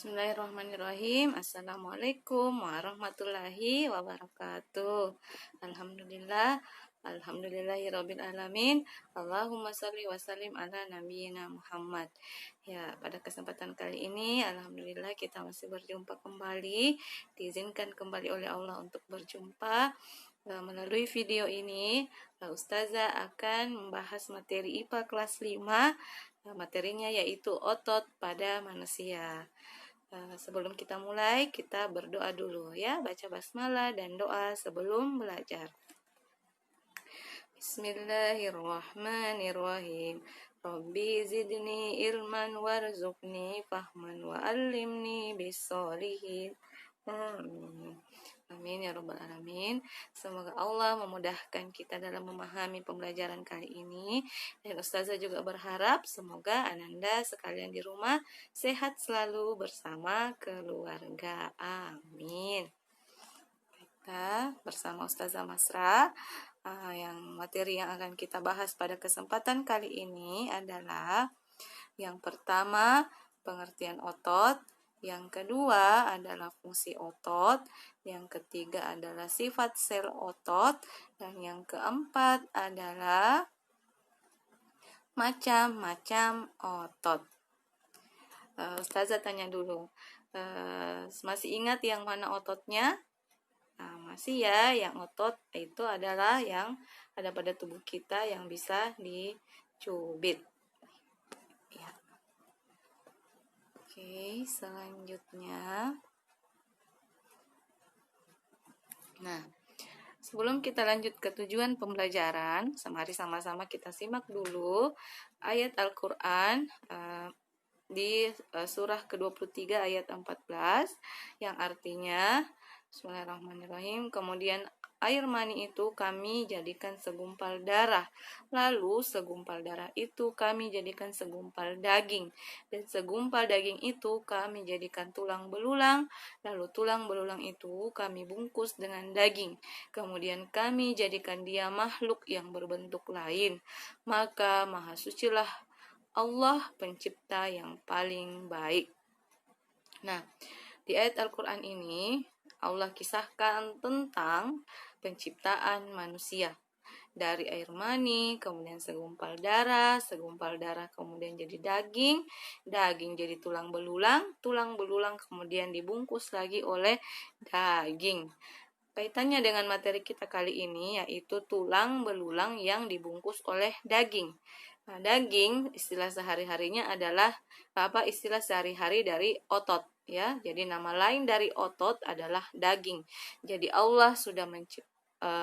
Bismillahirrahmanirrahim. Assalamualaikum warahmatullahi wabarakatuh. Alhamdulillah. Alhamdulillahirabbil alamin. Allahumma shalli wa sallim ala nabiyyina Muhammad. Ya, pada kesempatan kali ini alhamdulillah kita masih berjumpa kembali. Diizinkan kembali oleh Allah untuk berjumpa. Melalui video ini, Ustazah akan membahas materi IPA kelas 5. Materinya yaitu otot pada manusia. Sebelum kita mulai, kita berdoa dulu ya, baca basmalah dan doa sebelum belajar. Bismillahirrahmanirrahim. Rabbi zidni ilman warzuqni fahman wa allimni bis-sholihin. Amin ya rabbal alamin. Semoga Allah memudahkan kita dalam memahami pembelajaran kali ini. Dan Ustazah juga berharap semoga Ananda sekalian di rumah sehat selalu bersama keluarga. Amin. Kita bersama Ustazah Masra. Materi yang akan kita bahas pada kesempatan kali ini adalah yang pertama, pengertian otot. Yang kedua adalah fungsi otot, yang ketiga adalah sifat sel otot, dan yang keempat adalah macam-macam otot. Ustazah tanya dulu, masih ingat yang mana ototnya? Masih ya, yang otot itu adalah yang ada pada tubuh kita yang bisa dicubit. Oke, selanjutnya. Nah, sebelum kita lanjut ke tujuan pembelajaran, mari sama-sama kita simak dulu ayat Al-Quran di surah ke-23 ayat 14 yang artinya Bismillahirrahmanirrahim. Kemudian air mani itu kami jadikan segumpal darah. Lalu segumpal darah itu kami jadikan segumpal daging. Dan segumpal daging itu kami jadikan tulang belulang. Lalu tulang belulang itu kami bungkus dengan daging. Kemudian kami jadikan dia makhluk yang berbentuk lain. Maka maha sucilah Allah pencipta yang paling baik. Nah, di ayat Al-Quran ini Allah kisahkan tentang penciptaan manusia. Dari air mani, kemudian segumpal darah kemudian jadi daging jadi tulang belulang kemudian dibungkus lagi oleh daging. Kaitannya dengan materi kita kali ini yaitu tulang belulang yang dibungkus oleh daging. Nah, daging istilah sehari-harinya adalah istilah sehari-hari dari otot. Ya, jadi nama lain dari otot adalah daging. Jadi Allah sudah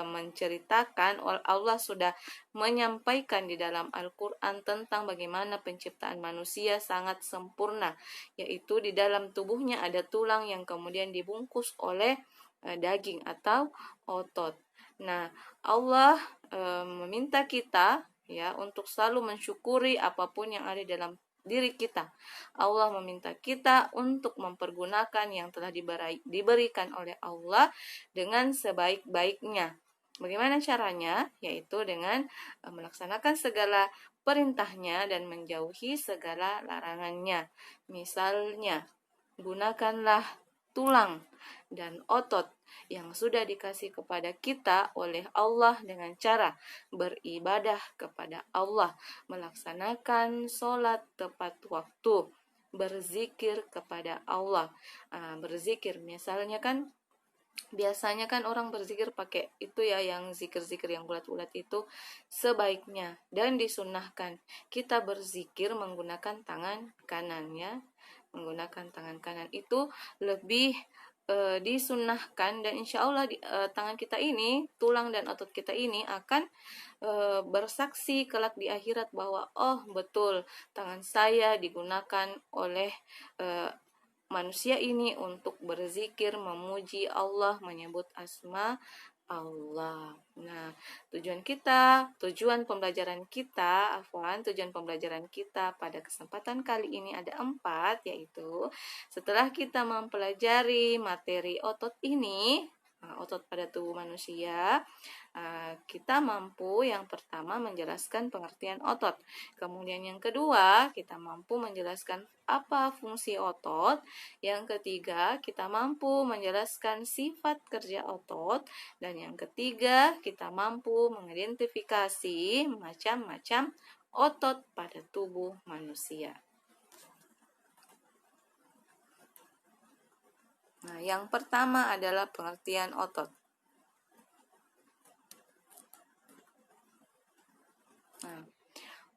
menceritakan, Allah sudah menyampaikan di dalam Al-Quran tentang bagaimana penciptaan manusia sangat sempurna, yaitu di dalam tubuhnya ada tulang yang kemudian dibungkus oleh daging atau otot. Nah, Allah meminta kita ya untuk selalu mensyukuri apapun yang ada dalam diri kita. Allah meminta kita untuk mempergunakan yang telah diberikan oleh Allah dengan sebaik-baiknya. Bagaimana caranya? Yaitu dengan melaksanakan segala perintahnya dan menjauhi segala larangannya. Misalnya, gunakanlah tulang dan otot yang sudah dikasih kepada kita oleh Allah dengan cara beribadah kepada Allah, melaksanakan sholat tepat waktu, berzikir kepada Allah. Berzikir misalnya kan biasanya kan orang berzikir pakai itu ya, yang zikir-zikir yang ulat-ulat itu sebaiknya dan disunnahkan kita berzikir menggunakan tangan kanan ya. Menggunakan tangan kanan itu lebih disunnahkan, dan insya Allah tangan kita ini, tulang dan otot kita ini akan bersaksi kelak di akhirat bahwa oh betul tangan saya digunakan oleh manusia ini untuk berzikir, memuji Allah, menyebut asma Allah. Nah, tujuan pembelajaran kita pada kesempatan kali ini ada 4, yaitu setelah kita mempelajari materi otot ini, otot pada tubuh manusia, kita mampu yang pertama menjelaskan pengertian otot. Kemudian yang kedua, kita mampu menjelaskan apa fungsi otot. Yang ketiga, kita mampu menjelaskan sifat kerja otot. Dan yang ketiga, kita mampu mengidentifikasi macam-macam otot pada tubuh manusia. Nah, yang pertama adalah pengertian otot. Nah,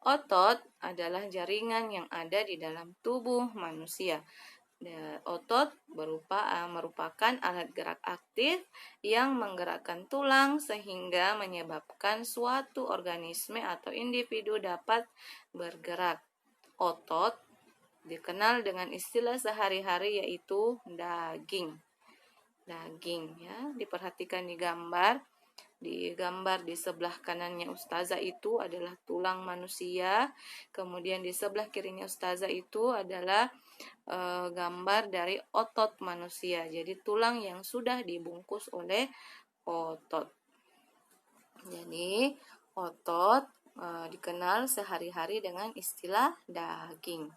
otot adalah jaringan yang ada di dalam tubuh manusia. Otot merupakan alat gerak aktif yang menggerakkan tulang sehingga menyebabkan suatu organisme atau individu dapat bergerak. Otot dikenal dengan istilah sehari-hari yaitu daging. Daging ya, diperhatikan di gambar. Di gambar di sebelah kanannya ustazah itu adalah tulang manusia, kemudian di sebelah kirinya ustazah itu adalah gambar dari otot manusia. Jadi tulang yang sudah dibungkus oleh otot. Jadi otot dikenal sehari-hari dengan istilah daging.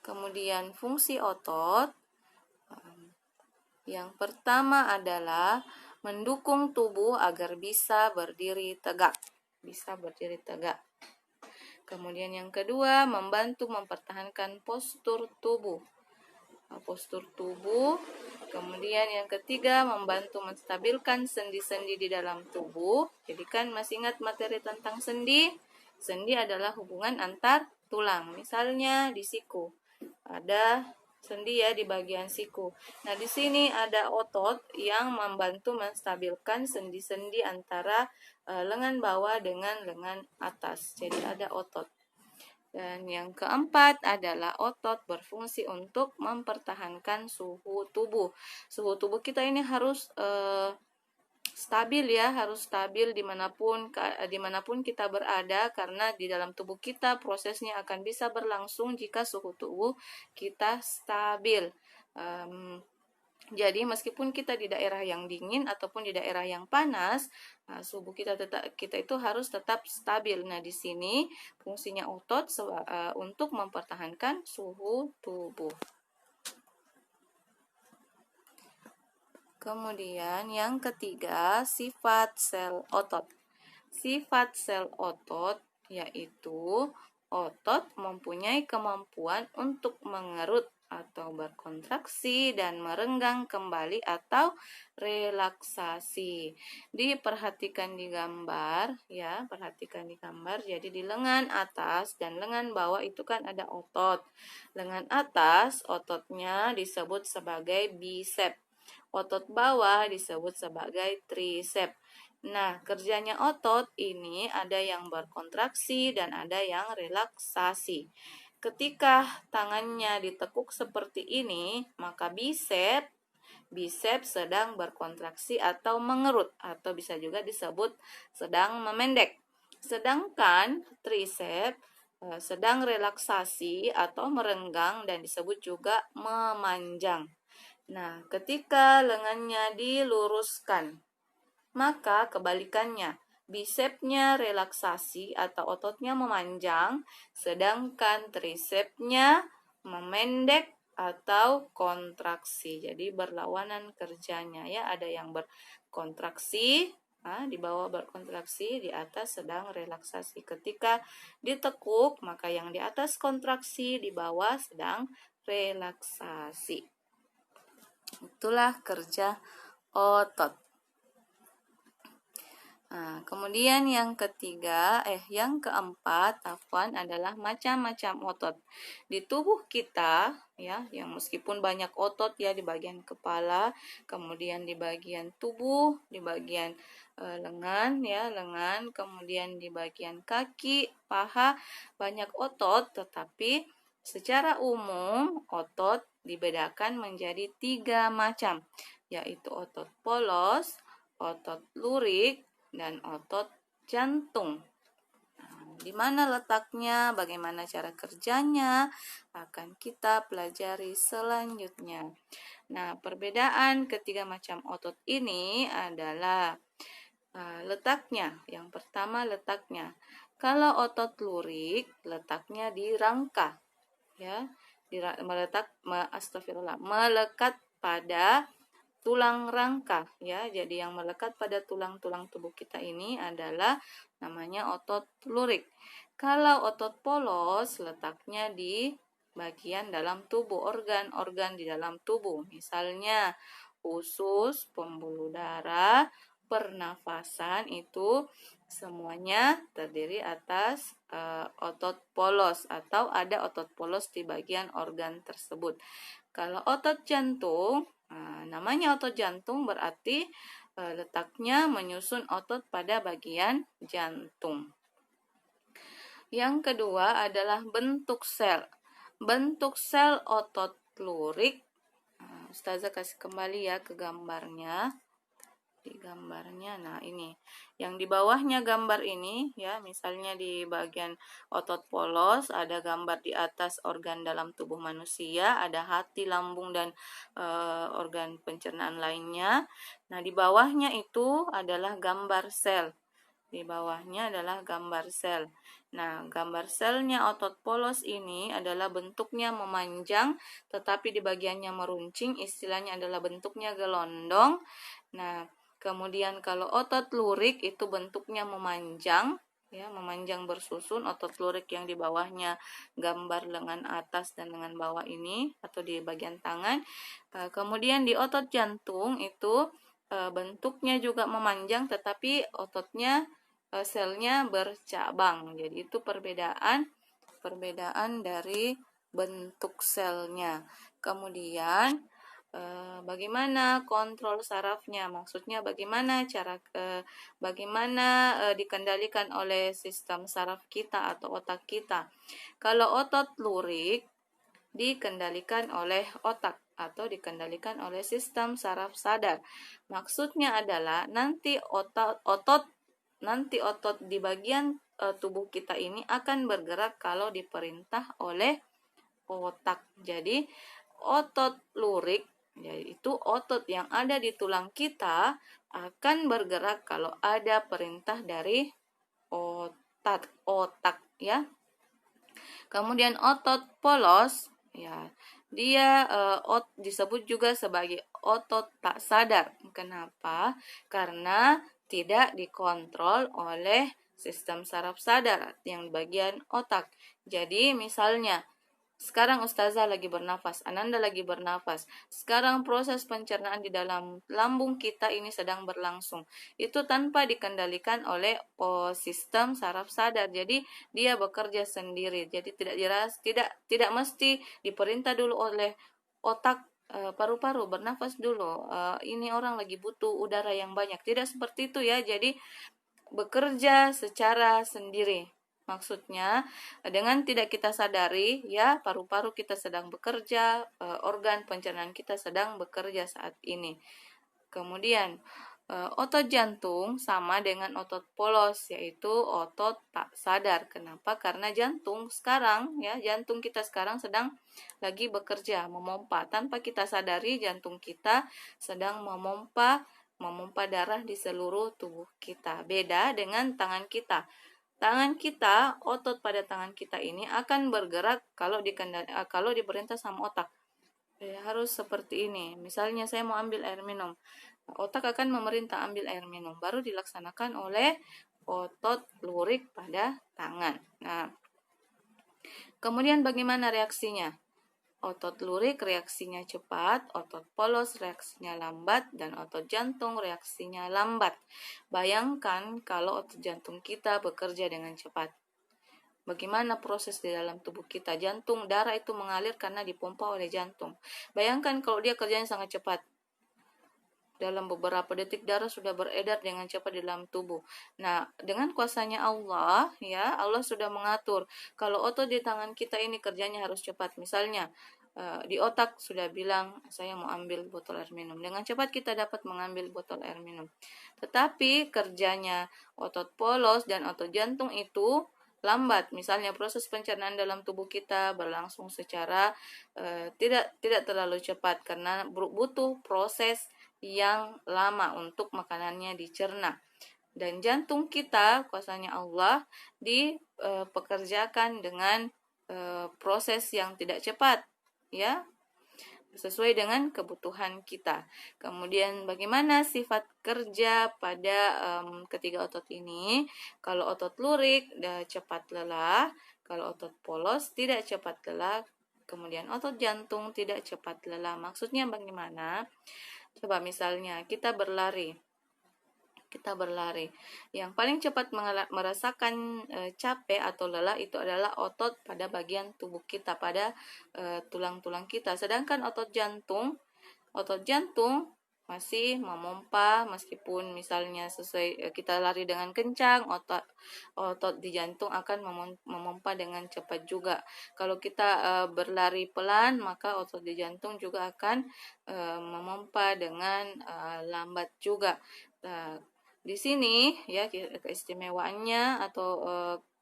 Kemudian fungsi otot yang pertama adalah mendukung tubuh agar bisa berdiri tegak. Kemudian yang kedua, membantu mempertahankan postur tubuh. Kemudian yang ketiga, membantu menstabilkan sendi-sendi di dalam tubuh. Jadi kan masih ingat materi tentang sendi? Sendi adalah hubungan antar tulang. Misalnya di siku ada sendi ya di bagian siku. Nah, di sini ada otot yang membantu menstabilkan sendi-sendi antara lengan bawah dengan lengan atas. Jadi ada otot. Dan yang keempat adalah otot berfungsi untuk mempertahankan suhu tubuh. Suhu tubuh kita ini harus stabil ya, harus stabil dimanapun kita berada, karena di dalam tubuh kita prosesnya akan bisa berlangsung jika suhu tubuh kita stabil. Jadi meskipun kita di daerah yang dingin ataupun di daerah yang panas, suhu kita itu harus tetap stabil. Nah, di sini fungsinya otot untuk mempertahankan suhu tubuh. Kemudian yang ketiga, sifat sel otot. Sifat sel otot yaitu otot mempunyai kemampuan untuk mengerut atau berkontraksi dan merenggang kembali atau relaksasi. Diperhatikan di gambar ya, Jadi di lengan atas dan lengan bawah itu kan ada otot. Lengan atas ototnya disebut sebagai bisep. Otot bawah disebut sebagai trisep. Nah, kerjanya otot ini ada yang berkontraksi dan ada yang relaksasi. Ketika tangannya ditekuk seperti ini, maka bisep sedang berkontraksi atau mengerut, atau bisa juga disebut sedang memendek. Sedangkan trisep sedang relaksasi atau merenggang dan disebut juga memanjang. Nah, ketika lengannya diluruskan, maka kebalikannya, bisepnya relaksasi atau ototnya memanjang, sedangkan trisepnya memendek atau kontraksi. Jadi berlawanan kerjanya ya, ada yang berkontraksi, di bawah berkontraksi, di atas sedang relaksasi. Ketika ditekuk, maka yang di atas kontraksi, di bawah sedang relaksasi. Itulah kerja otot. Nah, kemudian yang keempat adalah macam-macam otot. Di tubuh kita ya, yang meskipun banyak otot ya di bagian kepala, kemudian di bagian tubuh, di bagian lengan, kemudian di bagian kaki, paha, banyak otot, tetapi secara umum otot dibedakan menjadi 3 macam, yaitu otot polos, otot lurik, dan otot jantung. di mana letaknya, bagaimana cara kerjanya, akan kita pelajari selanjutnya. Nah, perbedaan ketiga macam otot ini adalah letaknya. Yang pertama letaknya. Kalau otot lurik, letaknya di rangka, ya, melekat pada tulang rangka, ya. Jadi yang melekat pada tulang-tulang tubuh kita ini adalah namanya otot lurik. Kalau otot polos letaknya di bagian dalam tubuh, organ-organ di dalam tubuh, misalnya usus, pembuluh darah, pernafasan, itu semuanya terdiri atas otot polos atau ada otot polos di bagian organ tersebut. Kalau otot jantung, namanya otot jantung berarti letaknya menyusun otot pada bagian jantung. Yang kedua adalah bentuk sel. Bentuk sel otot lurik, Ustazah kasih kembali ya ke gambarnya. Di gambarnya, nah ini yang di bawahnya gambar ini, ya, misalnya di bagian otot polos ada gambar di atas organ dalam tubuh manusia, ada hati, lambung, dan organ pencernaan lainnya. Nah, di bawahnya itu adalah gambar sel. Di bawahnya adalah gambar sel. Nah, gambar selnya otot polos ini adalah bentuknya memanjang, tetapi di bagiannya meruncing, istilahnya adalah bentuknya gelondong. Nah, kemudian kalau otot lurik itu bentuknya memanjang, ya, memanjang bersusun. Otot lurik yang di bawahnya gambar lengan atas dan lengan bawah ini atau di bagian tangan. Kemudian di otot jantung itu bentuknya juga memanjang, tetapi ototnya selnya bercabang. Jadi itu perbedaan dari bentuk selnya. Kemudian bagaimana kontrol sarafnya? Maksudnya bagaimana dikendalikan oleh sistem saraf kita atau otak kita. Kalau otot lurik dikendalikan oleh otak atau dikendalikan oleh sistem saraf sadar. Maksudnya adalah nanti otot di bagian tubuh kita ini akan bergerak kalau diperintah oleh otak. Jadi otot lurik, yaitu otot yang ada di tulang kita, akan bergerak kalau ada perintah dari otak, ya. Kemudian otot polos, ya, dia disebut juga sebagai otot tak sadar. Kenapa? Karena tidak dikontrol oleh sistem saraf sadar yang bagian otak. Jadi misalnya sekarang Ustazah lagi bernafas, Ananda lagi bernafas. Sekarang proses pencernaan di dalam lambung kita ini sedang berlangsung. Itu tanpa dikendalikan oleh sistem saraf sadar. Jadi dia bekerja sendiri. Jadi tidak mesti diperintah dulu oleh otak, paru-paru bernafas dulu. Ini orang lagi butuh udara yang banyak. Tidak seperti itu, ya. Jadi bekerja secara sendiri. Maksudnya dengan tidak kita sadari, ya, paru-paru kita sedang bekerja, organ pencernaan kita sedang bekerja saat ini. Kemudian otot jantung sama dengan otot polos, yaitu otot tak sadar. Kenapa? Karena jantung kita sekarang sedang lagi bekerja, memompa. Tanpa kita sadari, jantung kita sedang memompa darah di seluruh tubuh kita. Beda dengan tangan kita. Otot pada tangan kita ini akan bergerak kalau diperintah sama otak. Harus seperti ini. Misalnya saya mau ambil air minum. Otak akan memerintah ambil air minum. Baru dilaksanakan oleh otot lurik pada tangan. Nah, kemudian bagaimana reaksinya? Otot lurik reaksinya cepat, otot polos reaksinya lambat, dan otot jantung reaksinya lambat. Bayangkan kalau otot jantung kita bekerja dengan cepat. Bagaimana proses di dalam tubuh kita? Jantung, darah itu mengalir karena dipompa oleh jantung. Bayangkan kalau dia kerjanya sangat cepat. Dalam beberapa detik darah sudah beredar dengan cepat di dalam tubuh. Nah, dengan kuasanya Allah, ya, Allah sudah mengatur kalau otot di tangan kita ini kerjanya harus cepat. Misalnya di otak sudah bilang saya mau ambil botol air minum. Dengan cepat kita dapat mengambil botol air minum. Tetapi kerjanya otot polos dan otot jantung itu lambat. Misalnya proses pencernaan dalam tubuh kita berlangsung secara tidak terlalu cepat karena butuh proses yang lama untuk makanannya dicerna. Dan jantung kita, kuasanya Allah, dipekerjakan dengan proses yang tidak cepat, ya, sesuai dengan kebutuhan kita. Kemudian bagaimana sifat kerja pada ketiga otot ini? Kalau otot lurik cepat lelah, kalau otot polos tidak cepat lelah, kemudian otot jantung tidak cepat lelah. Maksudnya bagaimana? Coba misalnya kita berlari. Yang paling cepat merasakan capek atau lelah itu adalah otot pada bagian tubuh kita, pada tulang-tulang kita. Sedangkan otot jantung masih memompa, meskipun misalnya sesuai kita lari dengan kencang, otot di jantung akan memompa dengan cepat juga. Kalau kita berlari pelan, maka otot di jantung juga akan memompa dengan lambat juga. Di sini ya keistimewaannya atau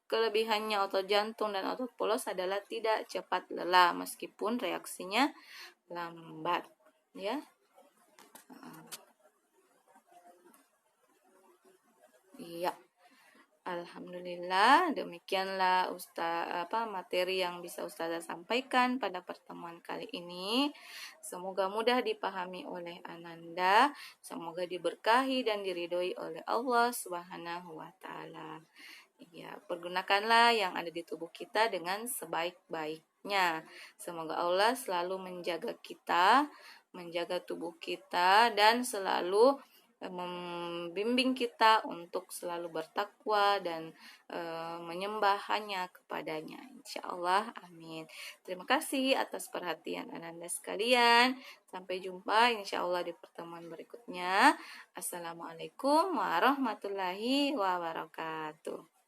kelebihannya otot jantung dan otot polos adalah tidak cepat lelah meskipun reaksinya lambat, ya. Iya. Alhamdulillah, demikianlah materi yang bisa Ustazah sampaikan pada pertemuan kali ini. Semoga mudah dipahami oleh Ananda, semoga diberkahi dan diridhoi oleh Allah Subhanahu wa taala. Ya, pergunakanlah yang ada di tubuh kita dengan sebaik-baiknya. Semoga Allah selalu menjaga kita, menjaga tubuh kita, dan selalu membimbing kita untuk selalu bertakwa dan menyembah hanya kepadanya. Insya Allah, amin. Terima kasih atas perhatian Ananda sekalian. Sampai jumpa insya Allah di pertemuan berikutnya. Assalamualaikum warahmatullahi wabarakatuh.